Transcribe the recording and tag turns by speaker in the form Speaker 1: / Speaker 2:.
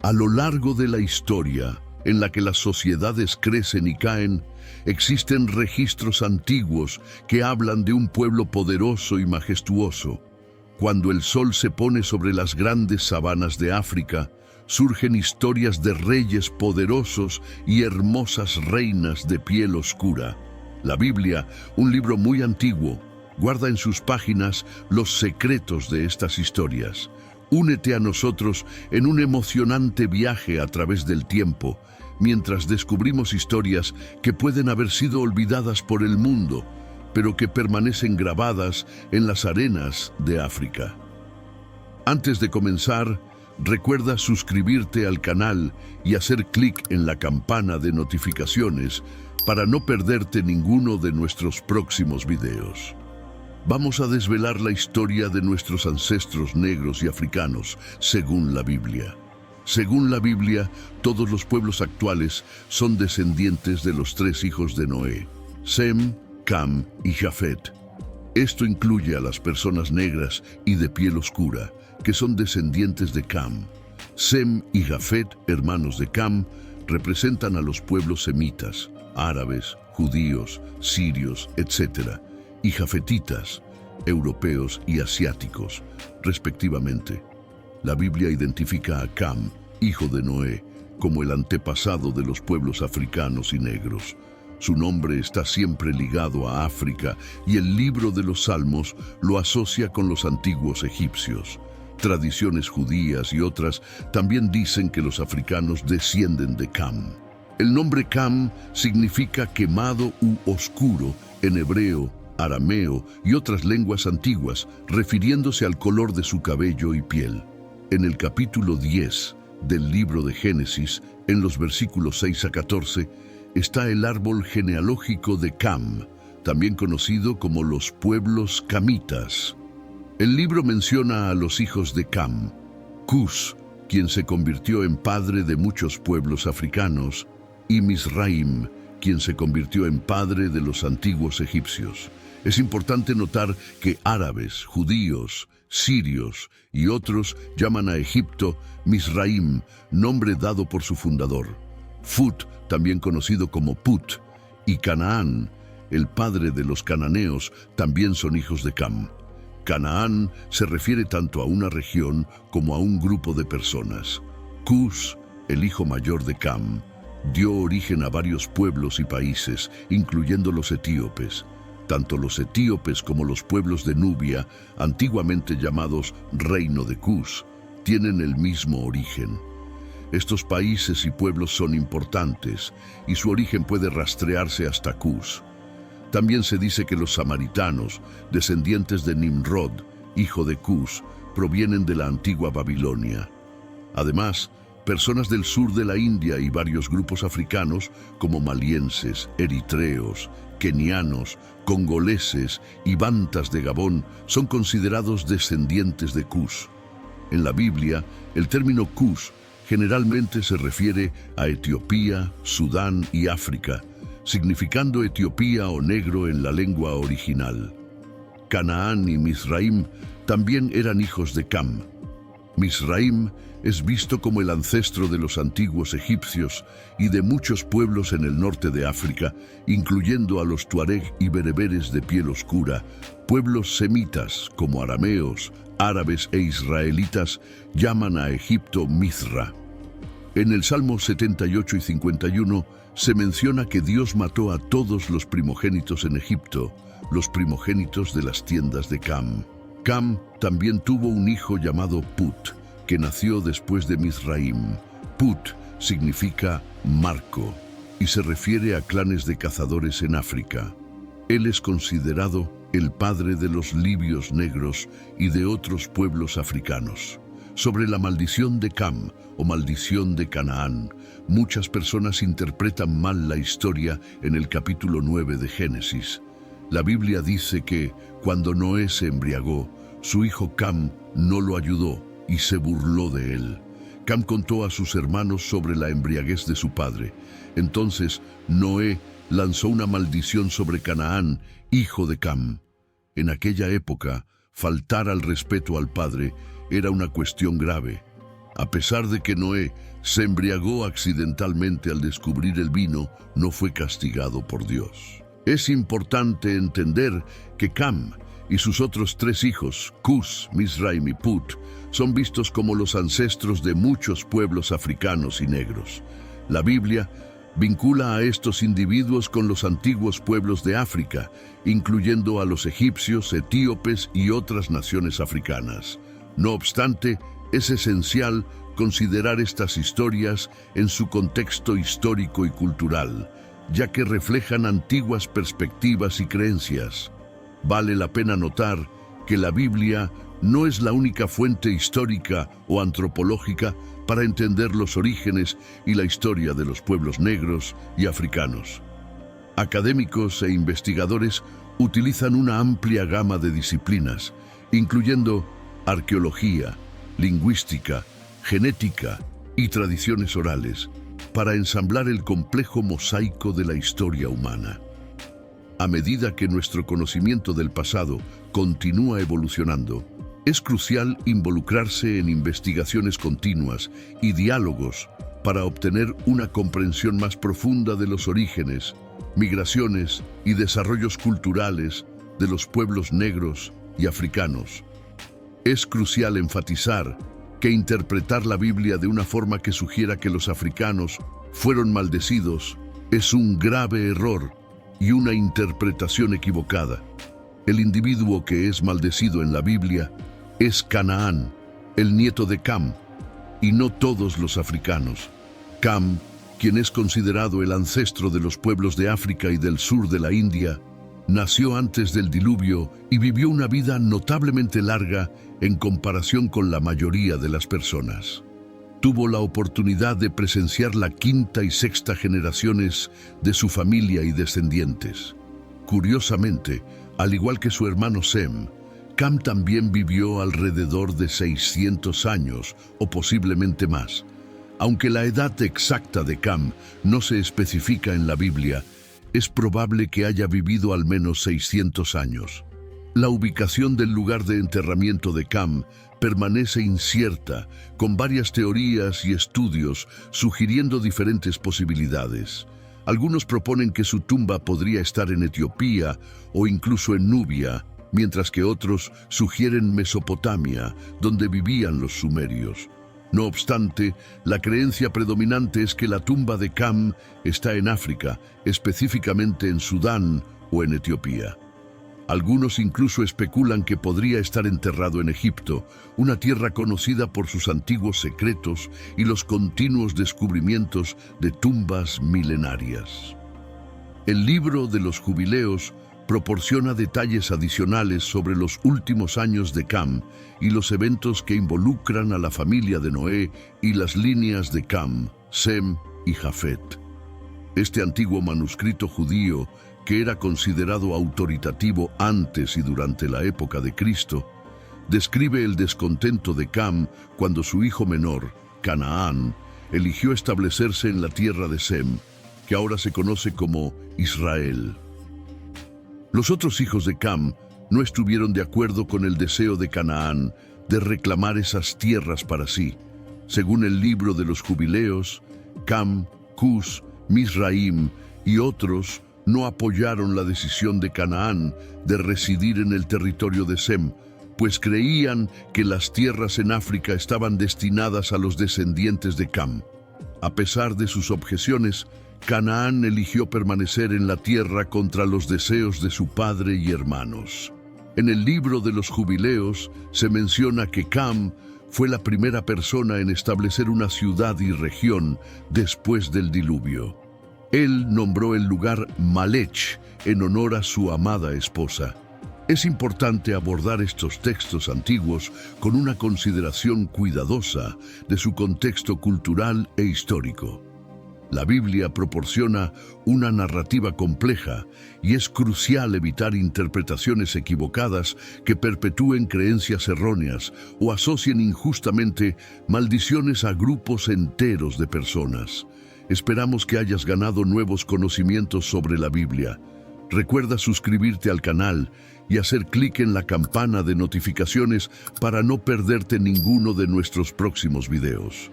Speaker 1: A lo largo de la historia, en la que las sociedades crecen y caen, existen registros antiguos que hablan de un pueblo poderoso y majestuoso. Cuando el sol se pone sobre las grandes sabanas de África, surgen historias de reyes poderosos y hermosas reinas de piel oscura. La Biblia, un libro muy antiguo, guarda en sus páginas los secretos de estas historias. Únete a nosotros en un emocionante viaje a través del tiempo, mientras descubrimos historias que pueden haber sido olvidadas por el mundo, pero que permanecen grabadas en las arenas de África. Antes de comenzar, recuerda suscribirte al canal y hacer clic en la campana de notificaciones para no perderte ninguno de nuestros próximos videos. Vamos a desvelar la historia de nuestros ancestros negros y africanos, según la Biblia. Según la Biblia, todos los pueblos actuales son descendientes de los tres hijos de Noé, Sem, Cam y Jafet. Esto incluye a las personas negras y de piel oscura, que son descendientes de Cam. Sem y Jafet, hermanos de Cam, representan a los pueblos semitas, árabes, judíos, sirios, etc., y jafetitas, europeos y asiáticos, respectivamente. La Biblia identifica a Cam, hijo de Noé, como el antepasado de los pueblos africanos y negros. Su nombre está siempre ligado a África y el libro de los Salmos lo asocia con los antiguos egipcios. Tradiciones judías y otras también dicen que los africanos descienden de Cam. El nombre Cam significa quemado u oscuro en hebreo, arameo y otras lenguas antiguas, refiriéndose al color de su cabello y piel. En el capítulo 10 del libro de Génesis, en los versículos 6 a 14, está el árbol genealógico de Cam, también conocido como los pueblos camitas. El libro menciona a los hijos de Cam: Cus, quien se convirtió en padre de muchos pueblos africanos, y Misraim, quien se convirtió en padre de los antiguos egipcios. Es importante notar que árabes, judíos, sirios y otros llaman a Egipto Misraim, nombre dado por su fundador. Fut, también conocido como Put, y Canaán, el padre de los cananeos, también son hijos de Cam. Canaán se refiere tanto a una región como a un grupo de personas. Cus, el hijo mayor de Cam, dio origen a varios pueblos y países, incluyendo los etíopes. Tanto los etíopes como los pueblos de Nubia, antiguamente llamados Reino de Cus, tienen el mismo origen. Estos países y pueblos son importantes y su origen puede rastrearse hasta Cus. También se dice que los samaritanos, descendientes de Nimrod, hijo de Cus, provienen de la antigua Babilonia. Además, personas del sur de la India y varios grupos africanos como malienses, eritreos, kenianos, congoleses y bantas de Gabón son considerados descendientes de Cus. En la Biblia, el término Cus generalmente se refiere a Etiopía, Sudán y África, significando Etiopía o negro en la lengua original. Canaán y Misraim también eran hijos de Cam. Misraim es visto como el ancestro de los antiguos egipcios y de muchos pueblos en el norte de África, incluyendo a los tuareg y bereberes de piel oscura. Pueblos semitas como arameos, árabes e israelitas llaman a Egipto Mizra. En el Salmo 78 y 51 se menciona que Dios mató a todos los primogénitos en Egipto, los primogénitos de las tiendas de Cam. Cam también tuvo un hijo llamado Put, que nació después de Misraim. Put significa marco y se refiere a clanes de cazadores en África. Él es considerado el padre de los libios negros y de otros pueblos africanos. Sobre la maldición de Cam o maldición de Canaán, muchas personas interpretan mal la historia en el capítulo 9 de Génesis. La Biblia dice que, cuando Noé se embriagó, su hijo Cam no lo ayudó y se burló de él. Cam contó a sus hermanos sobre la embriaguez de su padre. Entonces Noé lanzó una maldición sobre Canaán, hijo de Cam. En aquella época, faltar al respeto al padre era una cuestión grave. A pesar de que Noé se embriagó accidentalmente al descubrir el vino, no fue castigado por Dios. Es importante entender que Cam y sus otros 3 hijos, Cus, Mizraim y Put, son vistos como los ancestros de muchos pueblos africanos y negros. La Biblia vincula a estos individuos con los antiguos pueblos de África, incluyendo a los egipcios, etíopes y otras naciones africanas. No obstante, es esencial considerar estas historias en su contexto histórico y cultural, ya que reflejan antiguas perspectivas y creencias. Vale la pena notar que la Biblia no es la única fuente histórica o antropológica para entender los orígenes y la historia de los pueblos negros y africanos. Académicos e investigadores utilizan una amplia gama de disciplinas, incluyendo arqueología, lingüística, genética y tradiciones orales, para ensamblar el complejo mosaico de la historia humana. A medida que nuestro conocimiento del pasado continúa evolucionando, es crucial involucrarse en investigaciones continuas y diálogos para obtener una comprensión más profunda de los orígenes, migraciones y desarrollos culturales de los pueblos negros y africanos. Es crucial enfatizar que interpretar la Biblia de una forma que sugiera que los africanos fueron maldecidos es un grave error y una interpretación equivocada. El individuo que es maldecido en la Biblia es Canaán, el nieto de Cam, y no todos los africanos. Cam, quien es considerado el ancestro de los pueblos de África y del sur de la India, nació antes del diluvio y vivió una vida notablemente larga en comparación con la mayoría de las personas. Tuvo la oportunidad de presenciar la 5ª y 6ª generaciones de su familia y descendientes. Curiosamente, al igual que su hermano Sem, Cam también vivió alrededor de 600 años o posiblemente más. Aunque la edad exacta de Cam no se especifica en la Biblia, es probable que haya vivido al menos 600 años. La ubicación del lugar de enterramiento de Cam permanece incierta, con varias teorías y estudios sugiriendo diferentes posibilidades. Algunos proponen que su tumba podría estar en Etiopía o incluso en Nubia, mientras que otros sugieren Mesopotamia, donde vivían los sumerios. No obstante, la creencia predominante es que la tumba de Cam está en África, específicamente en Sudán o en Etiopía. Algunos incluso especulan que podría estar enterrado en Egipto, una tierra conocida por sus antiguos secretos y los continuos descubrimientos de tumbas milenarias. El libro de los Jubileos proporciona detalles adicionales sobre los últimos años de Cam y los eventos que involucran a la familia de Noé y las líneas de Cam, Sem y Jafet. Este antiguo manuscrito judío, que era considerado autoritativo antes y durante la época de Cristo, describe el descontento de Cam cuando su hijo menor, Canaán, eligió establecerse en la tierra de Sem, que ahora se conoce como Israel. Los otros hijos de Cam no estuvieron de acuerdo con el deseo de Canaán de reclamar esas tierras para sí. Según el libro de los Jubileos, Cam, Cus, Mizraim y otros no apoyaron la decisión de Canaán de residir en el territorio de Sem, pues creían que las tierras en África estaban destinadas a los descendientes de Cam. A pesar de sus objeciones, Canaán eligió permanecer en la tierra contra los deseos de su padre y hermanos. En el libro de los Jubileos se menciona que Cam fue la primera persona en establecer una ciudad y región después del diluvio. Él nombró el lugar Malech en honor a su amada esposa. Es importante abordar estos textos antiguos con una consideración cuidadosa de su contexto cultural e histórico. La Biblia proporciona una narrativa compleja y es crucial evitar interpretaciones equivocadas que perpetúen creencias erróneas o asocien injustamente maldiciones a grupos enteros de personas. Esperamos que hayas ganado nuevos conocimientos sobre la Biblia. Recuerda suscribirte al canal y hacer clic en la campana de notificaciones para no perderte ninguno de nuestros próximos videos.